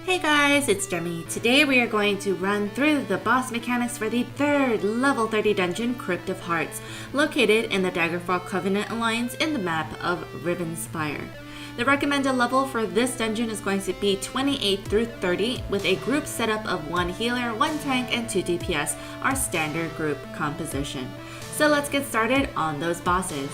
Hey guys, it's Demi. Today we are going to run through the boss mechanics for the third level 30 dungeon, Crypt of Hearts, located in the Daggerfall Covenant Alliance in the map of Rivenspire. The recommended level for this dungeon is going to be 28 through 30 with a group setup of 1 healer, 1 tank, and 2 DPS, our standard group composition. So let's get started on those bosses.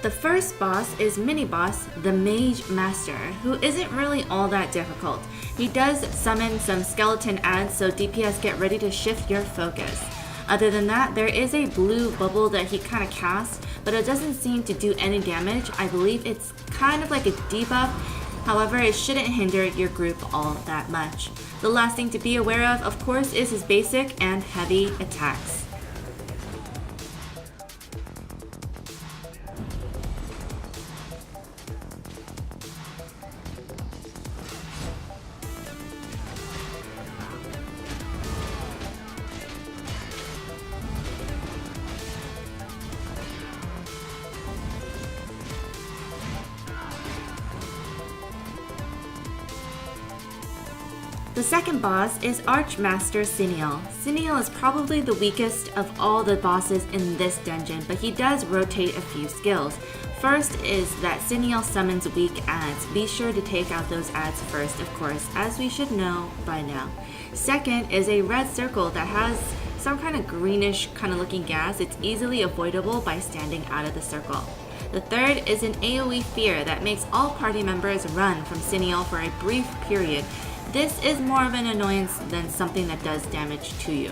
The first boss is mini-boss, the Mage Master, who isn't really all that difficult. He does summon some skeleton adds, so DPS get ready to shift your focus. Other than that, there is a blue bubble that he kind of casts, but it doesn't seem to do any damage. I believe it's kind of like a debuff, however it shouldn't hinder your group all that much. The last thing to be aware of course, is his basic and heavy attacks. The second boss is Archmaster Cineal. Cineal is probably the weakest of all the bosses in this dungeon, but he does rotate a few skills. First is that Cineal summons weak adds. Be sure to take out those adds first, of course, as we should know by now. Second is a red circle that has some kind of greenish kind of looking gas. It's easily avoidable by standing out of the circle. The third is an AoE fear that makes all party members run from Cineal for a brief period. This is more of an annoyance than something that does damage to you.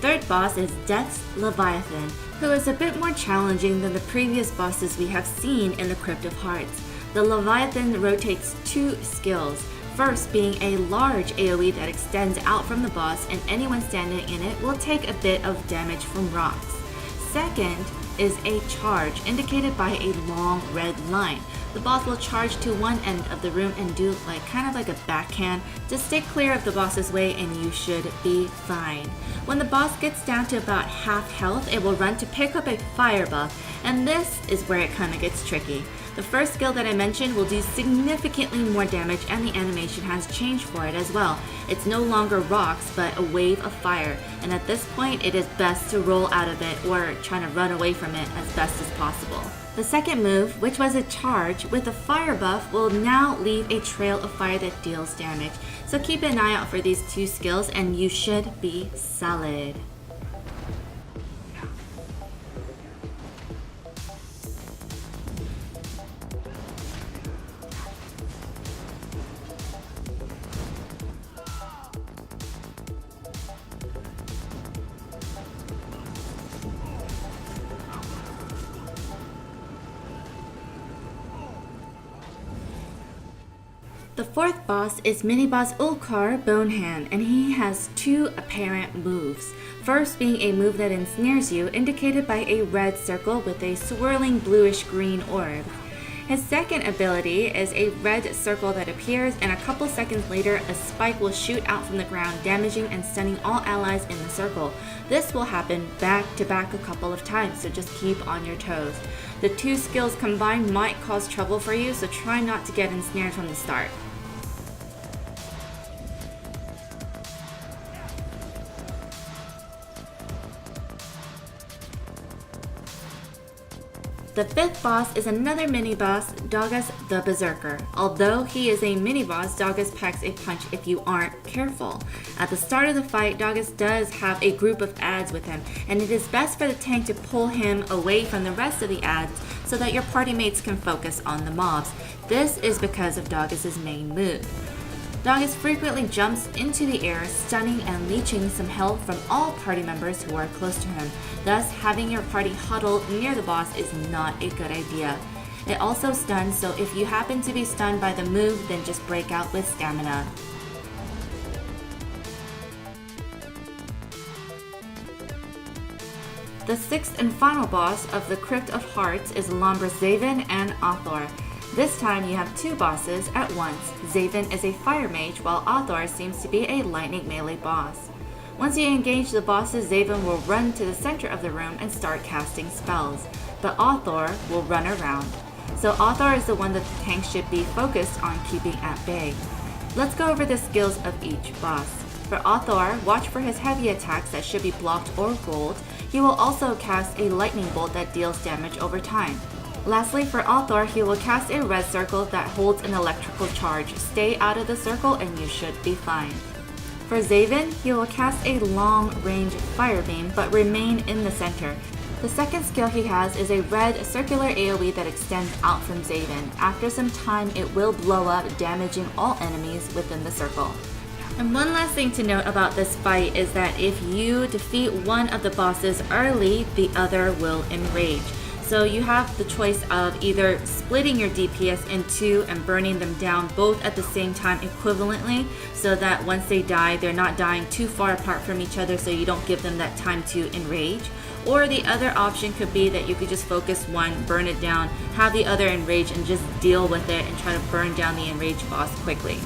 Third boss is Death's Leviathan, who is a bit more challenging than the previous bosses we have seen in the Crypt of Hearts. The Leviathan rotates 2 skills, first being a large AoE that extends out from the boss and anyone standing in it will take a bit of damage from rocks. Second is a charge, indicated by a long red line. The boss will charge to one end of the room and do kind of like a backhand. Just stay clear of the boss's way and you should be fine. When the boss gets down to about half health, it will run to pick up a fire buff, and this is where it kind of gets tricky. The first skill that I mentioned will do significantly more damage, and the animation has changed for it as well. It's no longer rocks, but a wave of fire, and at this point it is best to roll out of it or try to run away from it as best as possible. The second move, which was a charge with a fire buff, will now leave a trail of fire that deals damage. So keep an eye out for these 2 skills and you should be solid. The fourth boss is mini-boss Ulkar Bonehand, and he has 2 apparent moves. First being a move that ensnares you, indicated by a red circle with a swirling bluish-green orb. His second ability is a red circle that appears, and a couple seconds later a spike will shoot out from the ground, damaging and stunning all allies in the circle. This will happen back to back a couple of times, so just keep on your toes. The 2 skills combined might cause trouble for you, so try not to get ensnared from the start. The fifth boss is another mini-boss, Dogus the Berserker. Although he is a mini-boss, Dogus packs a punch if you aren't careful. At the start of the fight, Dogus does have a group of adds with him, and it is best for the tank to pull him away from the rest of the adds so that your party mates can focus on the mobs. This is because of Dogus's main move. Dogus frequently jumps into the air, stunning and leeching some health from all party members who are close to him. Thus, having your party huddle near the boss is not a good idea. It also stuns, so if you happen to be stunned by the move, then just break out with stamina. The sixth and final boss of the Crypt of Hearts is Lombriz Aven and Author. This time you have two bosses at once. Zaven is a fire mage, while Author seems to be a lightning melee boss. Once you engage the bosses, Zaven will run to the center of the room and start casting spells, but Author will run around. So Author is the one that the tank should be focused on keeping at bay. Let's go over the skills of each boss. For Author, watch for his heavy attacks that should be blocked or rolled. He will also cast a lightning bolt that deals damage over time. Lastly, for Author, he will cast a red circle that holds an electrical charge. Stay out of the circle and you should be fine. For Zaven, he will cast a long-range fire beam but remain in the center. The second skill he has is a red circular AoE that extends out from Zaven. After some time, it will blow up, damaging all enemies within the circle. And one last thing to note about this fight is that if you defeat one of the bosses early, the other will enrage. So you have the choice of either splitting your DPS in two and burning them down both at the same time equivalently, so that once they die, they're not dying too far apart from each other, so you don't give them that time to enrage. Or the other option could be that you could just focus one, burn it down, have the other enrage, and just deal with it and try to burn down the enraged boss quickly.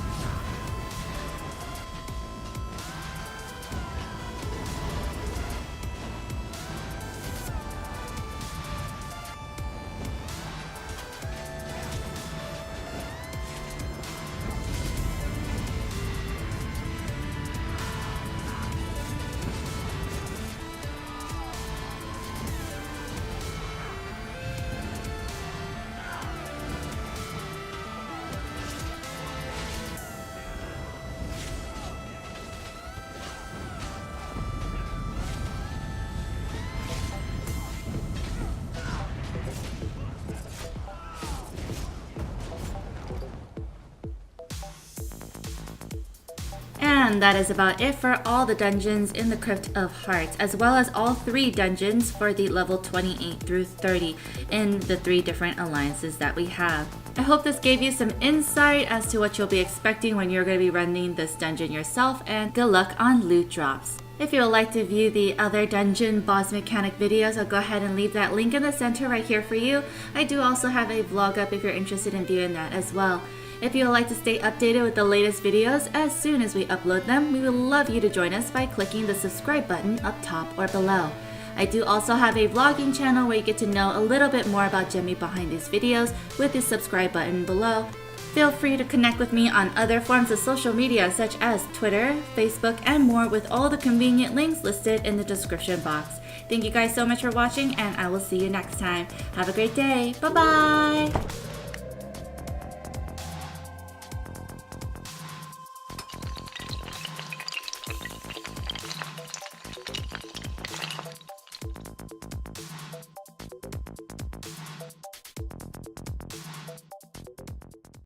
And that is about it for all the dungeons in the Crypt of Hearts, as well as all 3 dungeons for the level 28 through 30 in the 3 different alliances that we have. I hope this gave you some insight as to what you'll be expecting when you're going to be running this dungeon yourself, and good luck on loot drops. If you would like to view the other dungeon boss mechanic videos, I'll go ahead and leave that link in the center right here for you. I do also have a vlog up if you're interested in viewing that as well. If you would like to stay updated with the latest videos as soon as we upload them, we would love you to join us by clicking the subscribe button up top or below. I do also have a vlogging channel where you get to know a little bit more about Jimmy behind these videos with the subscribe button below. Feel free to connect with me on other forms of social media such as Twitter, Facebook, and more, with all the convenient links listed in the description box. Thank you guys so much for watching, and I will see you next time. Have a great day. Bye-bye!